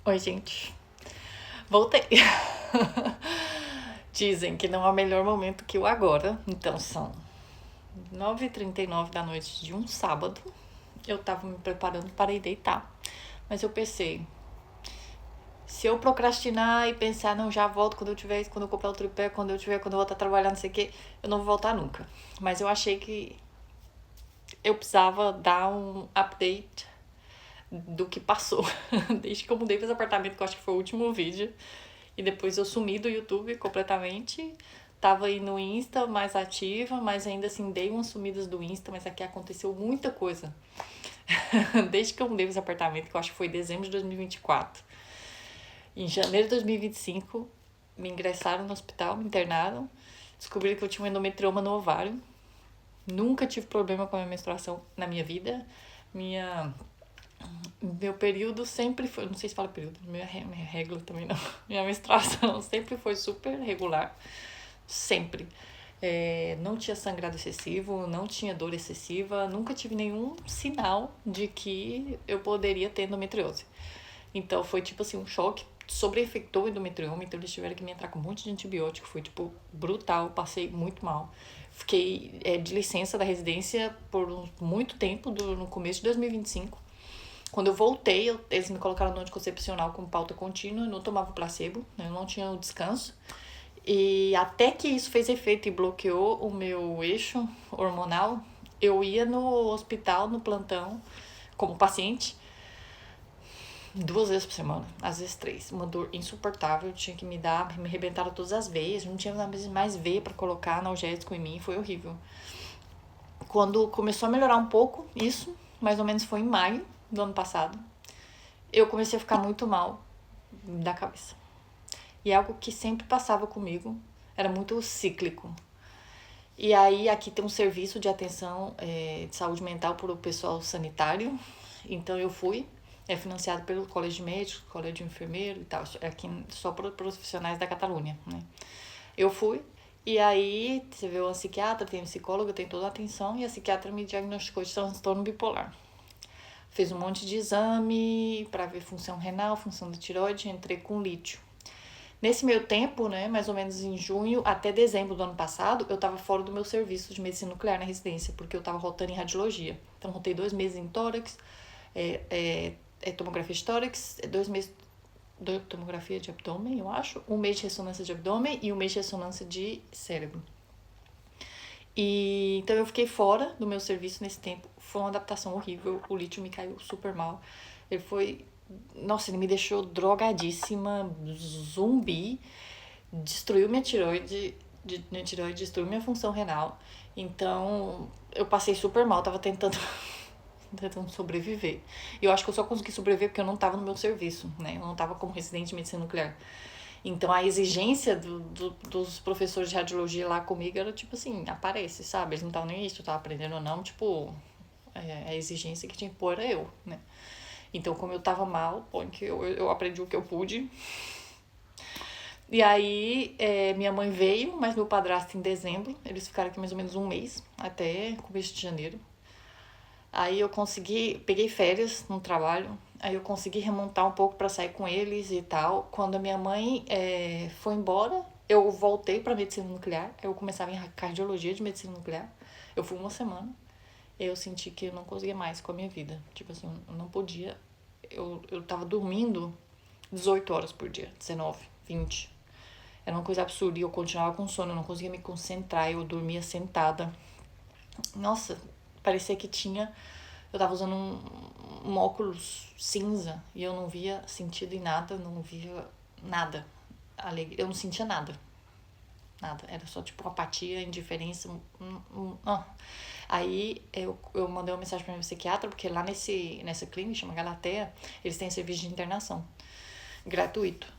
Oi, gente. Voltei. Dizem que não há melhor momento que o agora. Então são 9h39 da noite de um sábado. Eu tava me preparando para ir deitar. Mas eu pensei, se eu procrastinar e pensar, não, já volto quando eu tiver isso, quando eu comprar o tripé, quando eu voltar a trabalhar, não sei o quê, eu não vou voltar nunca. Mas eu achei que eu precisava dar um update do que passou. Desde que eu mudei para esse apartamento, que eu acho que foi o último vídeo. E depois eu sumi do YouTube completamente. Tava aí no Insta mais ativa, mas ainda assim dei umas sumidas do Insta, mas aqui aconteceu muita coisa. Desde que eu mudei para esse apartamento, que eu acho que foi em dezembro de 2024. Em janeiro de 2025, me ingressaram no hospital, me internaram. Descobriram que eu tinha um endometrioma no ovário. Nunca tive problema com a minha menstruação na minha vida. Meu período sempre foi, não sei se fala período, minha regra também não. Minha menstruação sempre foi super regular, sempre. Não tinha sangrado excessivo, não tinha dor excessiva, nunca tive nenhum sinal de que eu poderia ter endometriose. Então foi tipo assim, um choque, sobreinfectou o endometrioma, então eles tiveram que me entrar com um monte de antibiótico, foi tipo brutal, passei muito mal. Fiquei de licença da residência por muito tempo, no começo de 2025. Quando eu voltei, eles me colocaram no anticoncepcional com pauta contínua, eu não tomava placebo, né? Eu não tinha o descanso. E até que isso fez efeito e bloqueou o meu eixo hormonal, eu ia no hospital, no plantão, como paciente, 2 vezes por semana, às vezes 3. Uma dor insuportável, tinha que me arrebentaram todas as veias, não tinha mais veia para colocar analgésico em mim, foi horrível. Quando começou a melhorar um pouco, isso, mais ou menos foi em maio do ano passado, eu comecei a ficar muito mal da cabeça. E é algo que sempre passava comigo, era muito cíclico. E aí aqui tem um serviço de atenção de saúde mental para o pessoal sanitário. Então eu fui, é financiado pelo Colégio de Médicos, Colégio de Enfermeiro e tal. É aqui só para os profissionais da Catalunha, né? Eu fui, e aí você vê uma psiquiatra, tem um psicólogo, tem toda a atenção, e a psiquiatra me diagnosticou de transtorno bipolar. Fez um monte de exame para ver função renal, função da tireoide, entrei com lítio. Nesse meio tempo, né, mais ou menos em junho até dezembro do ano passado, eu estava fora do meu serviço de medicina nuclear na residência, porque eu estava rotando em radiologia. Então, rotei 2 meses em tórax, tomografia de tórax, 2 meses de tomografia de abdômen, eu acho, 1 mês de ressonância de abdômen e 1 mês de ressonância de cérebro. E então eu fiquei fora do meu serviço nesse tempo. Foi uma adaptação horrível. O lítio me caiu super mal. Ele foi. Nossa, ele me deixou drogadíssima, zumbi, destruiu minha tireoide, destruiu minha função renal. Então eu passei super mal, tava tentando sobreviver. E eu acho que eu só consegui sobreviver porque eu não tava no meu serviço, né? Eu não tava como residente de medicina nuclear. Então a exigência dos professores de radiologia lá comigo era tipo assim, aparece, sabe? Eles não estavam nem isso, eu tava aprendendo ou não, tipo, a exigência que tinha que pôr era eu, né? Então, como eu tava mal, que eu aprendi o que eu pude. E aí, minha mãe veio, mas meu padrasto em dezembro. Eles ficaram aqui mais ou menos 1 mês, até começo de janeiro. Aí eu peguei férias no trabalho, aí eu consegui remontar um pouco para sair com eles e tal. Quando a minha mãe foi embora, eu voltei para medicina nuclear, eu começava em cardiologia de medicina nuclear. Eu fui 1 semana, eu senti que eu não conseguia mais com a minha vida. Tipo assim, eu não podia. Eu tava dormindo 18 horas por dia, 19, 20. Era uma coisa absurda e eu continuava com sono, eu não conseguia me concentrar, eu dormia sentada. Nossa, parecia que tinha. Eu tava usando um óculos cinza e eu não via sentido em nada, não via nada. Eu não sentia nada. Nada. Era só tipo apatia, indiferença. Aí eu mandei uma mensagem pra minha psiquiatra, porque lá nessa clínica, chama Galatea, eles têm serviço de internação gratuito.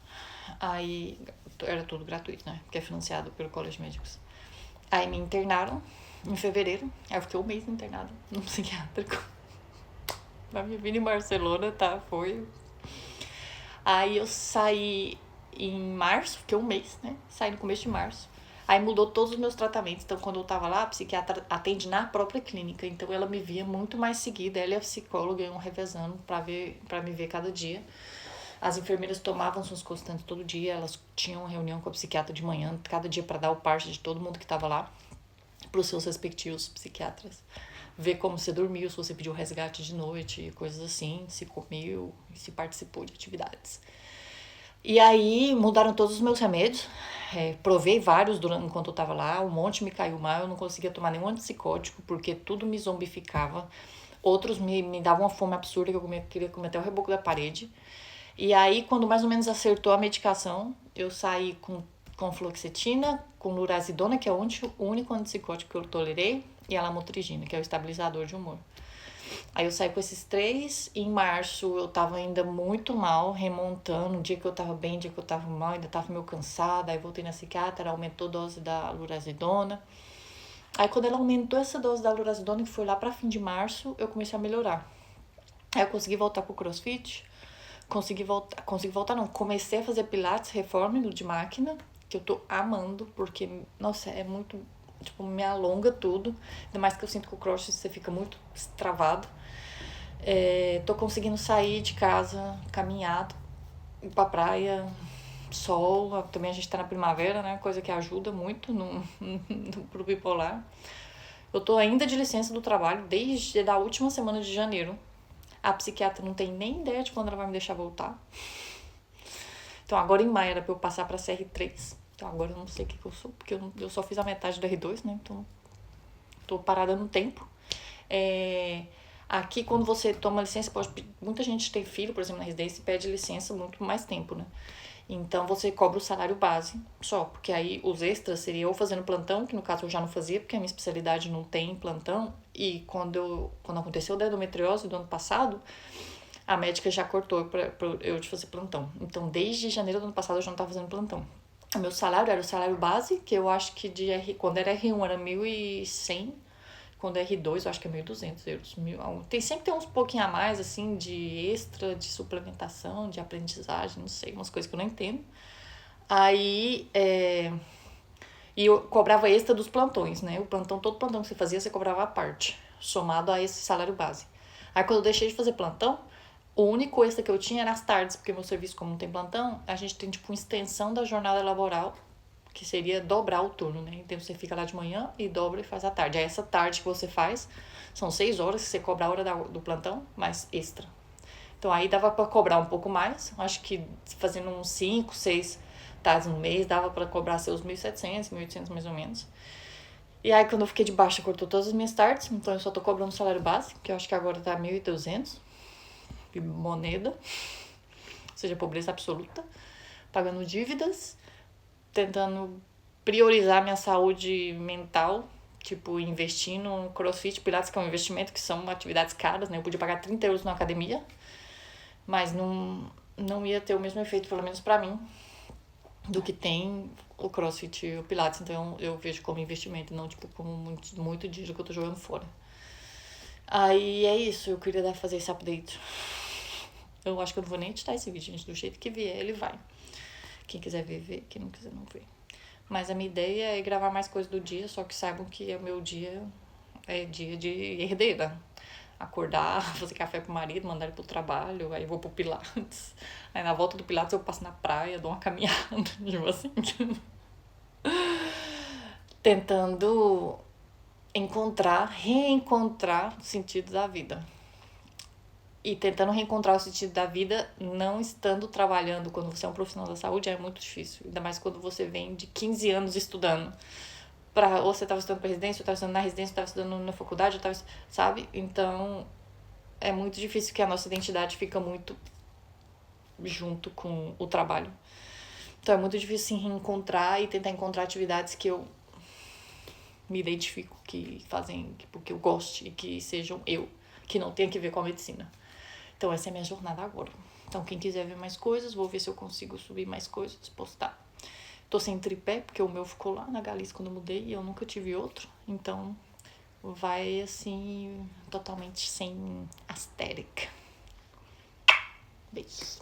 Aí era tudo gratuito, né? Porque é financiado pelo Colégio de Médicos. Aí me internaram em fevereiro. Aí eu fiquei 1 mês internado no psiquiátrico. Na minha vida em Barcelona, tá? Foi. Aí eu saí em março, fiquei 1 mês, né? Saí no começo de março. Aí mudou todos os meus tratamentos. Então, quando eu tava lá, a psiquiatra atende na própria clínica. Então, ela me via muito mais seguida. Ela e a psicóloga iam revezando pra me ver cada dia. As enfermeiras tomavam suas constantes todo dia, elas tinham uma reunião com a psiquiatra de manhã, cada dia para dar o parte de todo mundo que estava lá, para os seus respectivos psiquiatras. Ver como você dormiu, se você pediu resgate de noite, coisas assim, se comeu, se participou de atividades. E aí mudaram todos os meus remédios, provei vários enquanto eu tava lá, um monte me caiu mal, eu não conseguia tomar nenhum antipsicótico, porque tudo me zombificava. Outros me davam uma fome absurda, que eu queria comer até o reboco da parede. E aí, quando mais ou menos acertou a medicação, eu saí com fluoxetina, com lurazidona, que é o único antipsicótico que eu tolerei, e a lamotrigina, que é o estabilizador de humor. Aí eu saí com esses 3, e em março eu tava ainda muito mal, remontando, um dia que eu tava bem, um dia que eu tava mal, ainda tava meio cansada, aí voltei na psiquiatra, aumentou a dose da lurazidona. Aí quando ela aumentou essa dose da lurazidona, que foi lá pra fim de março, eu comecei a melhorar. Aí eu consegui voltar pro crossfit, comecei a fazer pilates, reformer de máquina, que eu tô amando, porque, nossa, é muito, tipo, me alonga tudo, ainda mais que eu sinto que o crossfit você fica muito travado. Tô conseguindo sair de casa, caminhar, ir pra praia, sol, também a gente tá na primavera, né, coisa que ajuda muito pro bipolar. Eu tô ainda de licença do trabalho desde a última semana de janeiro. A psiquiatra não tem nem ideia de quando ela vai me deixar voltar. Então agora em maio era pra eu passar pra CR3. Então agora eu não sei o que eu sou, porque eu só fiz a metade do R2, né? Então tô parada no tempo. Aqui quando você toma licença, muita gente tem filho, por exemplo, na residência, e pede licença muito mais tempo, né? Então você cobra o salário base só, porque aí os extras seria ou fazendo plantão, que no caso eu já não fazia, porque a minha especialidade não tem plantão, e quando aconteceu a endometriose do ano passado, a médica já cortou pra eu de fazer plantão. Então desde janeiro do ano passado eu já não tava fazendo plantão. O meu salário era o salário base, que eu acho que quando era R1 era 1.100, quando é R2 eu acho que é 1.200 euros. Sempre tem uns pouquinho a mais, assim, de extra, de suplementação, de aprendizagem, não sei, umas coisas que eu não entendo. Aí, e eu cobrava extra dos plantões, né? Todo plantão que você fazia, você cobrava a parte, somado a esse salário base. Aí quando eu deixei de fazer plantão, o único extra que eu tinha era as tardes, porque meu serviço, como não tem plantão, a gente tem, tipo, uma extensão da jornada laboral, que seria dobrar o turno, né? Então você fica lá de manhã e dobra e faz à tarde. Aí essa tarde que você faz, são 6 horas que você cobra a hora do plantão, mais extra. Então aí dava pra cobrar um pouco mais, acho que fazendo uns 5, 6 tardes no mês, dava pra cobrar seus 1.700, 1.800 mais ou menos. E aí quando eu fiquei de baixa, cortou todas as minhas tardes, então eu só tô cobrando o salário base, que eu acho que agora tá 1.200 de moneda, ou seja, pobreza absoluta, pagando dívidas, tentando priorizar minha saúde mental, tipo, investindo no crossfit, pilates, que é um investimento, que são atividades caras, né? Eu podia pagar 30 euros na academia, mas não ia ter o mesmo efeito, pelo menos pra mim, do que tem o crossfit e o pilates. Então eu vejo como investimento, não tipo como muito dinheiro que eu tô jogando fora. Aí é isso, eu queria fazer esse update. Eu acho que eu não vou nem editar esse vídeo, gente. Do jeito que vier, ele vai. Quem quiser ver, vê. Quem não quiser, não vê. Mas a minha ideia é gravar mais coisas do dia, só que saibam que o meu dia é dia de herdeira. Acordar, fazer café pro marido, mandar ele pro trabalho, aí vou pro Pilates. Aí na volta do Pilates eu passo na praia, dou uma caminhada, tipo assim. Tentando reencontrar o sentido da vida. E tentando reencontrar o sentido da vida não estando trabalhando. Quando você é um profissional da saúde é muito difícil. Ainda mais quando você vem de 15 anos estudando. Ou você estava estudando para residência, ou estava estudando na residência, ou estava estudando na faculdade, ou estava, sabe? Então é muito difícil, que a nossa identidade fica muito junto com o trabalho. Então é muito difícil se reencontrar e tentar encontrar atividades que eu me identifico, que fazem porque eu goste e que sejam eu, que não tenha que ver com a medicina. Então essa é a minha jornada agora. Então quem quiser ver mais coisas, vou ver se eu consigo subir mais coisas, postar. Tô sem tripé, porque o meu ficou lá na Galícia quando eu mudei e eu nunca tive outro. Então vai assim, totalmente sem aesthetic. Beijo.